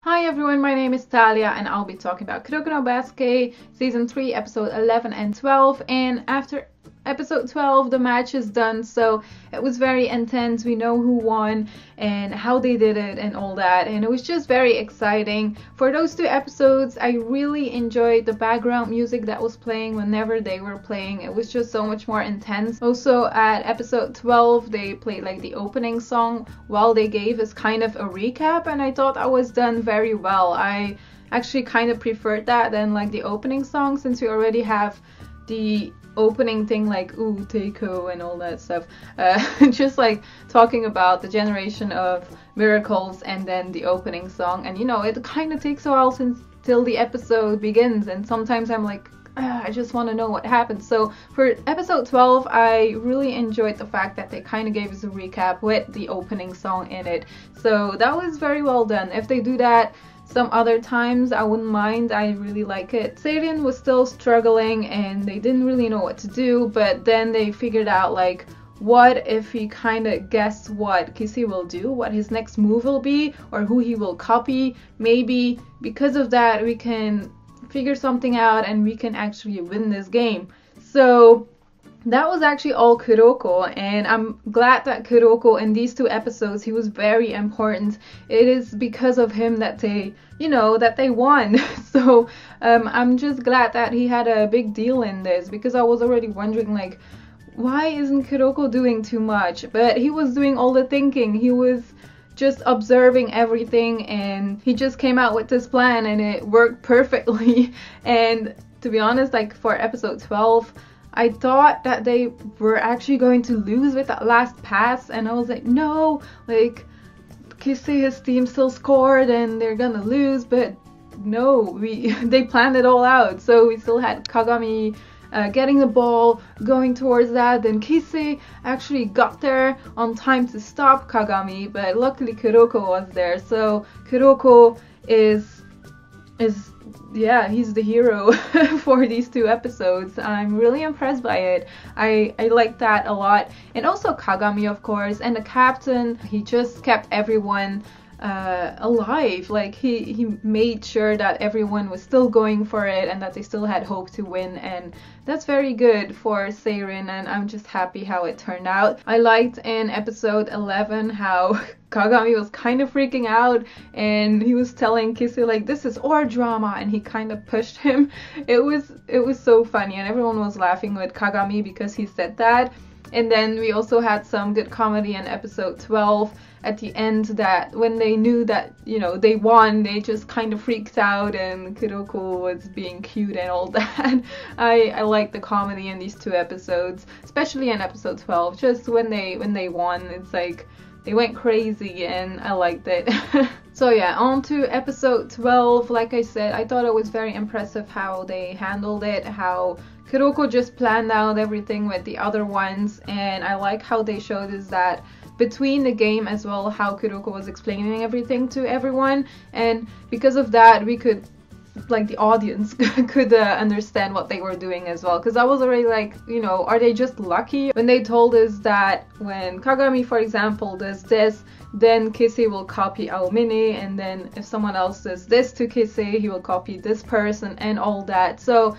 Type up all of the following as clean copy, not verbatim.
Hi everyone, my name is Thalia and I'll be talking about Kuroko no Basket Season 3, Episode 11 and 12. And after Episode 12, the match is done, so it was very intense. We know who won and how they did it and all that, and it was just very exciting. For those two episodes, I really enjoyed the background music that was playing whenever they were playing. It was just so much more intense. Also at Episode 12, they played like the opening song while they gave us kind of a recap, and I thought that was done very well. I actually kind of preferred that than like the opening song, since we already have the opening thing like ooh Teiko and all that stuff, just like talking about the generation of miracles and then the opening song, and you know, it kind of takes a while since till the episode begins, and sometimes I'm like, I just want to know what happened. So for episode 12, I really enjoyed the fact that they kind of gave us a recap with the opening song in it, so that was very well done. If they do that some other times, I wouldn't mind. I really like it. Seirin was still struggling and they didn't really know what to do, but then they figured out like, what if he kind of guess what Kissy will do, what his next move will be, or who he will copy. Maybe because of that we can figure something out and we can actually win this game. So that was actually all Kuroko, and I'm glad that Kuroko in these two episodes, he was very important. It is because of him that they, you know, that they won. So I'm just glad that he had a big deal in this, because I was already wondering like, why isn't Kuroko doing too much? But he was doing all the thinking. He was just observing everything, and he just came out with this plan and it worked perfectly. And to be honest, like for episode 12, I thought that they were actually going to lose with that last pass, and I was like, no, like Kissy, his team still scored and they're gonna lose, but no, they planned it all out. So we still had Kagami getting the ball, going towards that, then Kissy actually got there on time to stop Kagami, but luckily Kuroko was there. So Kuroko is yeah, he's the hero for these two episodes. I'm really impressed by it. I like that a lot. And also Kagami, of course, and the captain, he just kept everyone alive. Like he made sure that everyone was still going for it and that they still had hope to win, and that's very good for Seirin, and I'm just happy how it turned out. I liked in episode 11 how Kagami was kind of freaking out and he was telling Kissy like, this is our drama, and he kind of pushed him. It was so funny, and everyone was laughing with Kagami because he said that. And then we also had some good comedy in episode 12 at the end, that when they knew that, you know, they won, they just kind of freaked out and Kuroko was being cute and all that. I like the comedy in these two episodes, especially in episode 12. Just when they won, it's like they went crazy and I liked it. So yeah, on to episode 12. Like I said, I thought it was very impressive how they handled it, how Kuroko just planned out everything with the other ones, and I like how they showed us that between the game as well, how Kuroko was explaining everything to everyone, and because of that we could, like the audience could understand what they were doing as well, because I was already like, you know, are they just lucky when they told us that when Kagami, for example, does this, then Kissy will copy Aomine, and then if someone else does this to Kissy, he will copy this person and all that. So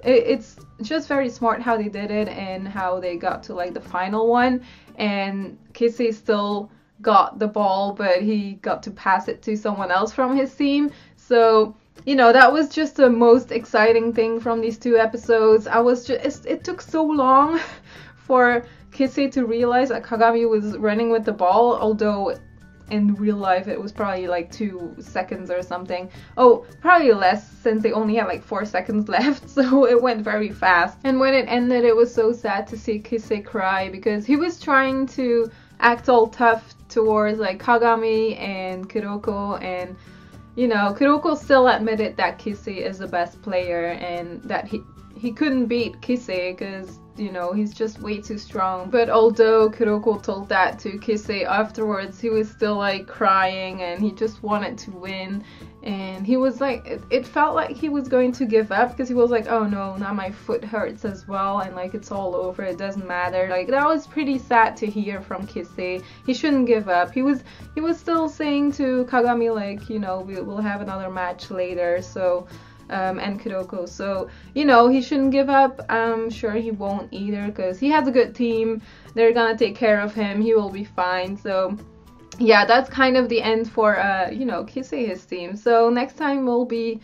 it's just very smart how they did it and how they got to like the final one, and Kissy still got the ball, but he got to pass it to someone else from his team. So, you know, that was just the most exciting thing from these two episodes. It took so long for Kissy to realize that Kagami was running with the ball, although in real life it was probably like 2 seconds or something. Oh, probably less, since they only had like 4 seconds left, so it went very fast. And when it ended, it was so sad to see Kissy cry, because he was trying to act all tough towards like Kagami and Kuroko, and you know, Kuroko still admitted that Kissy is the best player and that he couldn't beat Kisei because, you know, he's just way too strong. But although Kuroko told that to Kisei afterwards, he was still like crying and he just wanted to win. And he was like, it felt like he was going to give up because he was like, oh no, now my foot hurts as well, and like it's all over, it doesn't matter. Like that was pretty sad to hear from Kisei. He shouldn't give up. He was still saying to Kagami like, you know, we'll have another match later. So and Kuroko, so you know, he shouldn't give up. I'm sure he won't either because he has a good team. They're gonna take care of him. He will be fine. So yeah, that's kind of the end for you know, Kisei, his team. So next time will be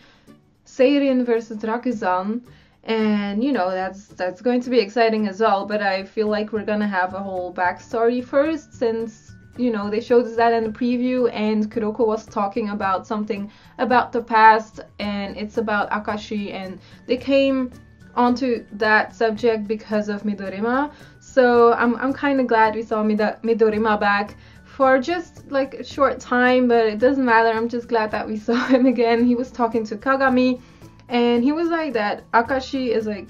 Seirin versus Rakuzan, and you know, that's going to be exciting as well. But I feel like we're gonna have a whole backstory first, since, you know, they showed us that in the preview and Kuroko was talking about something about the past, and it's about Akashi, and they came onto that subject because of Midorima. So I'm kind of glad we saw Midorima back for just like a short time, but it doesn't matter. I'm just glad that we saw him again. He was talking to Kagami and he was like that Akashi is like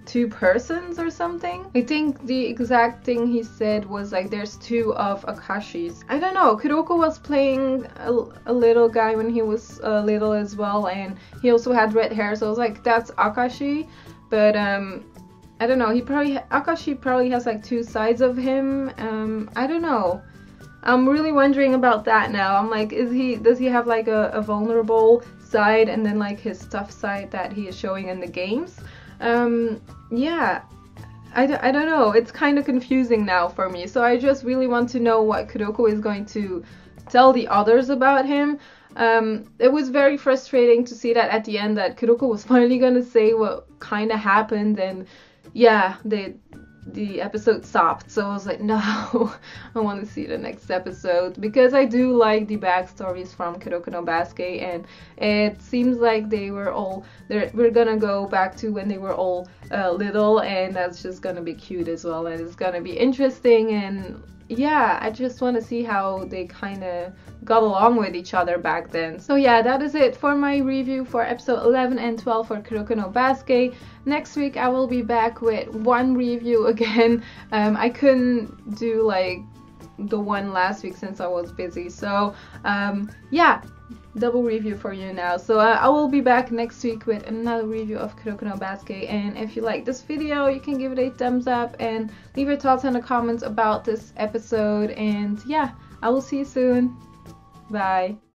two persons or something. I think the exact thing he said was like there's two of Akashis. I don't know. Kuroko was playing a little guy when he was little as well, and he also had red hair, so I was like, that's Akashi. But I don't know. Akashi probably has like two sides of him. I don't know. I'm really wondering about that now. I'm like, does he have like a vulnerable side and then like his tough side that he is showing in the games? Yeah, I don't know. It's kind of confusing now for me. So I just really want to know what Kuroko is going to tell the others about him. It was very frustrating to see that at the end that Kuroko was finally going to say what kind of happened, and yeah, the episode stopped. So I was like, no, I want to see the next episode because I do like the backstories from Kuroko no Basuke, and it seems like we're gonna go back to when they were all little, and that's just gonna be cute as well, and it's gonna be interesting. And yeah, I just want to see how they kind of got along with each other back then. So yeah, that is it for my review for episode 11 and 12 for Kuroko no Basuke. Next week I will be back with one review again. I couldn't do like the one last week since I was busy. So yeah, double review for you now. So I will be back next week with another review of Kuroko no Basuke, and if you like this video you can give it a thumbs up and leave your thoughts in the comments about this episode, and yeah, I will see you soon. Bye.